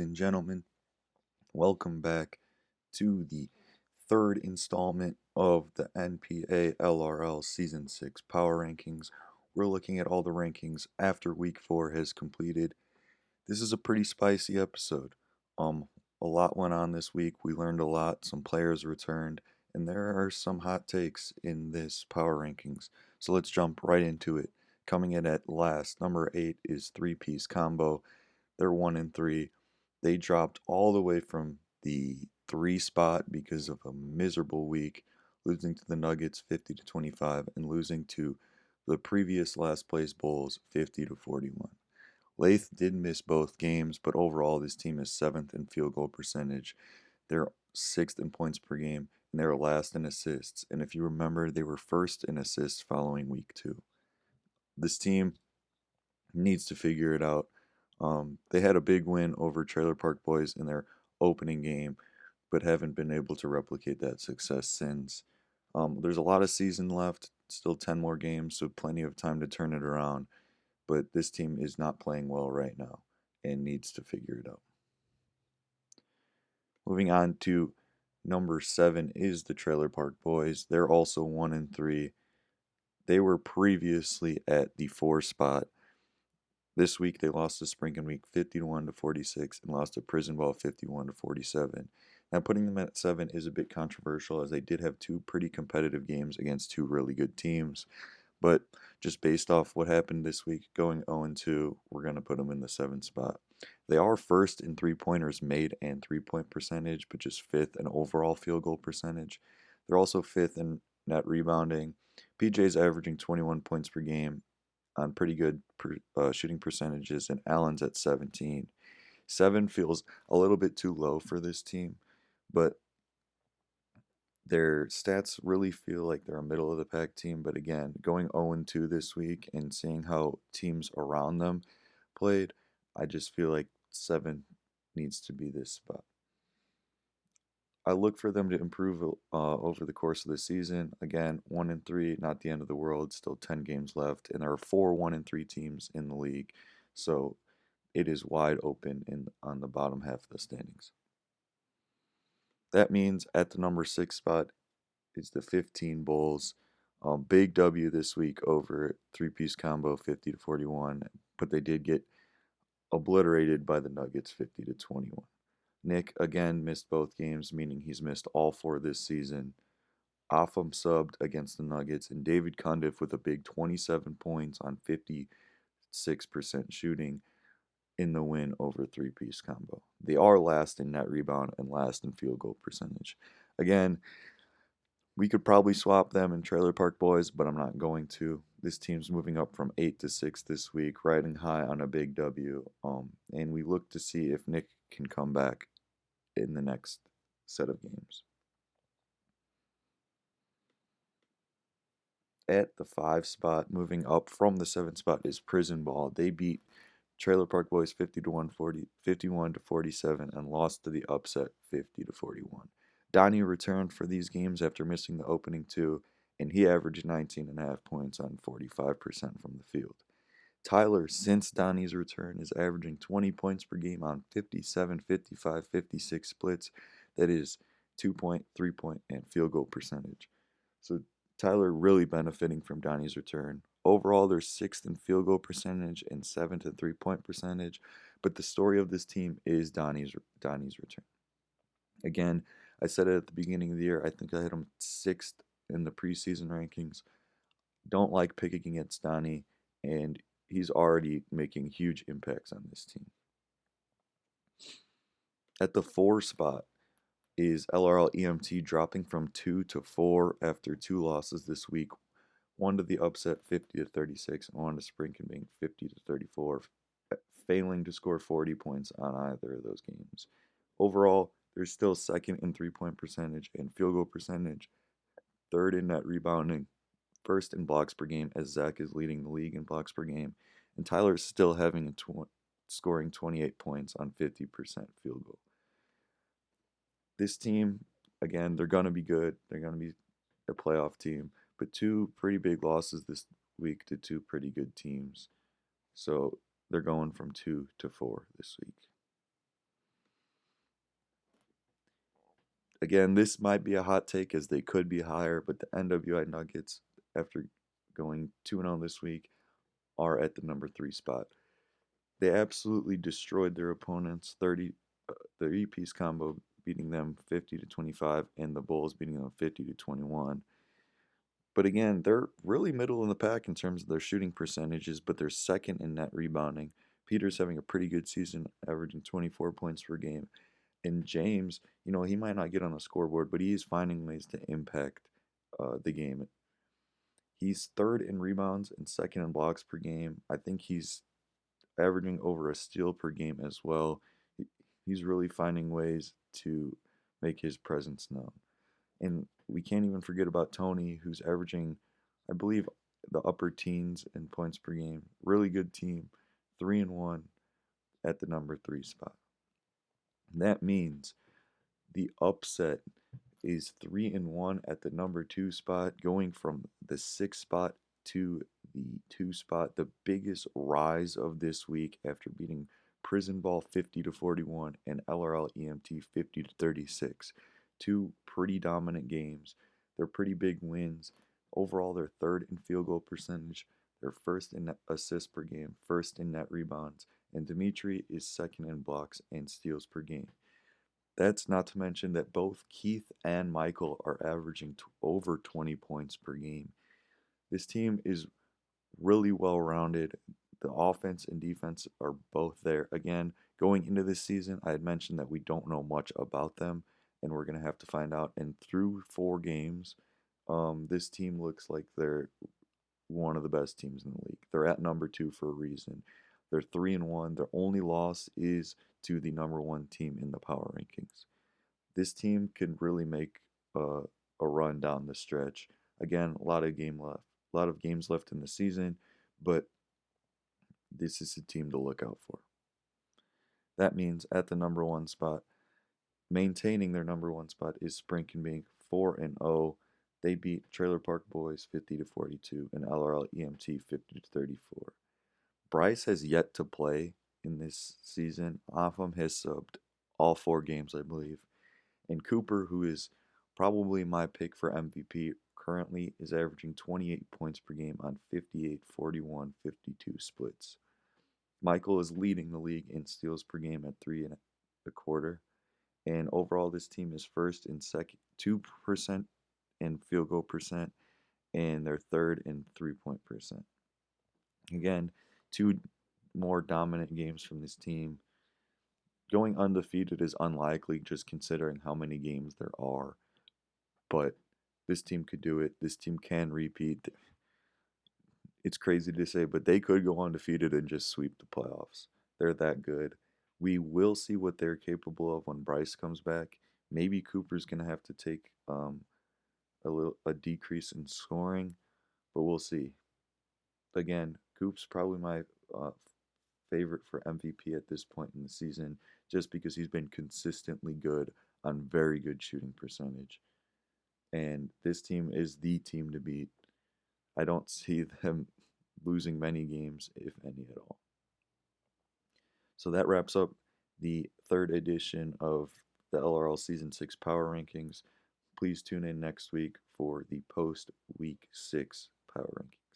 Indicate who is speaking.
Speaker 1: and gentlemen, welcome back to the third installment of the NPA LRL Season 6 Power Rankings. We're looking at all the rankings after Week 4 has completed. This is a pretty spicy episode. A lot went on this week. We learned a lot. Some players returned, and there are some hot takes in this Power Rankings. So let's jump right into it. Coming in at last, number 8 is Three Piece Combo. They're 1-3. They dropped all the way from the 3 spot because of a miserable week, losing to the Nuggets 50-25 and losing to the previous last place Bulls 50-41. Lath did miss both games, but overall this team is 7th in field goal percentage. They're 6th in points per game, and they're last in assists. And if you remember, they were first in assists following week 2. This team needs to figure it out. They had a big win over Trailer Park Boys in their opening game, but haven't been able to replicate that success since. There's a lot of season left, still 10 more games, so plenty of time to turn it around. But this team is not playing well right now and needs to figure it out. Moving on to number 7 is the Trailer Park Boys. They're also 1-3. They were previously at the 4 spot. This week they lost to Spring and Week 51-46 and lost to Prison Ball 51-47. Now putting them at 7 is a bit controversial as they did have two pretty competitive games against two really good teams. But just based off what happened this week, going 0-2, we're going to put them in the 7th spot. They are first in three-pointers made and three-point percentage, but just 5th in overall field goal percentage. They're also 5th in net rebounding. PJ's averaging 21 points per game on pretty good shooting percentages, and Allen's at 17. 7 feels a little bit too low for this team, but their stats really feel like they're a middle of the pack team. But again, going 0-2 this week and seeing how teams around them played, I just feel like 7 needs to be this spot. I look for them to improve over the course of the season. Again, 1-3, not the end of the world. Still 10 games left, and there are 4 1-3 teams in the league, so it is wide open on the bottom half of the standings. That means at the number 6 spot is the 15 Bulls. Big W this week over Three Piece Combo 50-41, but they did get obliterated by the Nuggets 50-21. Nick again missed both games, meaning he's missed all 4 this season. Offam subbed against the Nuggets, and David Cundiff with a big 27 points on 56% shooting in the win over Three Piece Combo. They are last in net rebound and last in field goal percentage. Again, we could probably swap them in Trailer Park Boys, but I'm not going to. This team's moving up from 8 to 6 this week, riding high on a big W. And we look to see if Nick can come back in the next set of games. At the 5 spot, moving up from the 7 spot, is Prison Ball. They beat Trailer Park Boys 51-47 and lost to the upset 50-41. Donnie returned for these games after missing the opening 2, and he averaged 19.5 points on 45% from the field. Tyler, since Donnie's return, is averaging 20 points per game on 57, 55, 56 splits. That is 2-point, 3-point, and field goal percentage. So Tyler really benefiting from Donnie's return. Overall, they're 6th in field goal percentage and 7th in three-point percentage. But the story of this team is Donnie's return. Again, I said it at the beginning of the year. I think I had him 6th in the preseason rankings. Don't like picking against Donnie, and he's already making huge impacts on this team. At the 4 spot is LRL EMT dropping from 2 to 4 after 2 losses this week. One to the upset 50-36 and one to Sprinkin being 50-34, failing to score 40 points on either of those games. Overall, they're still 2nd in three-point percentage and field goal percentage, 3rd in net rebounding, 1st in blocks per game as Zach is leading the league in blocks per game, and Tyler is still having scoring 28 points on 50% field goal. This team, again, they're going to be good. They're going to be a playoff team, but 2 pretty big losses this week to 2 pretty good teams. So they're going from 2 to 4 this week. Again, this might be a hot take as they could be higher, but the NWI Nuggets, after going 2-0 this week, are at the number 3 spot. They absolutely destroyed their opponents. The E-piece combo beating them 50-25, and the Bulls beating them 50-21. But again, they're really middle in the pack in terms of their shooting percentages, but they're second in net rebounding. Peter's having a pretty good season, averaging 24 points per game. And James, he might not get on the scoreboard, but he is finding ways to impact the game. He's third in rebounds and second in blocks per game. I think he's averaging over a steal per game as well. He's really finding ways to make his presence known. And we can't even forget about Tony, who's averaging, I believe, the upper teens in points per game. Really good team, 3-1 at the number 3 spot. And that means the upset is 3-1 at the number 2 spot, going from the 6th spot to the 2 spot. The biggest rise of this week after beating Prison Ball 50-41 and LRL EMT 50-36. Two pretty dominant games. They're pretty big wins. Overall, they're third in field goal percentage. They're first in assists per game, first in net rebounds, and Dimitri is second in blocks and steals per game. That's not to mention that both Keith and Michael are averaging over 20 points per game. This team is really well rounded. The offense and defense are both there. Again, going into this season, I had mentioned that we don't know much about them, and we're going to have to find out. And through 4 games, this team looks like they're one of the best teams in the league. They're at number 2 for a reason. They're 3-1. Their only loss is to the number 1 team in the power rankings. This team can really make a run down the stretch. Again, a lot of games left in the season, but this is a team to look out for. That means at the number 1 spot, maintaining their number 1 spot is Sprinkenbeek 4-0. They beat Trailer Park Boys 50-42 and LRL EMT 50-34. Bryce has yet to play in this season. Offham has subbed all 4 games, I believe. And Cooper, who is probably my pick for MVP, currently is averaging 28 points per game on 58, 41, 52 splits. Michael is leading the league in steals per game at 3.25. And overall, this team is first in 2% in field goal percent, and they're third in 3-point percent. Again, 2 more dominant games from this team. Going undefeated is unlikely just considering how many games there are, but this team could do it. This team can repeat. It's crazy to say, but they could go undefeated and just sweep the playoffs. They're that good. We will see what they're capable of when Bryce comes back. Maybe Cooper's going to have to take a decrease in scoring, but we'll see. Again, Coop's probably my favorite for MVP at this point in the season, just because he's been consistently good on very good shooting percentage. And this team is the team to beat. I don't see them losing many games, if any at all. So that wraps up the 3rd edition of the LRL Season 6 Power Rankings. Please tune in next week for the post Week 6 Power Rankings.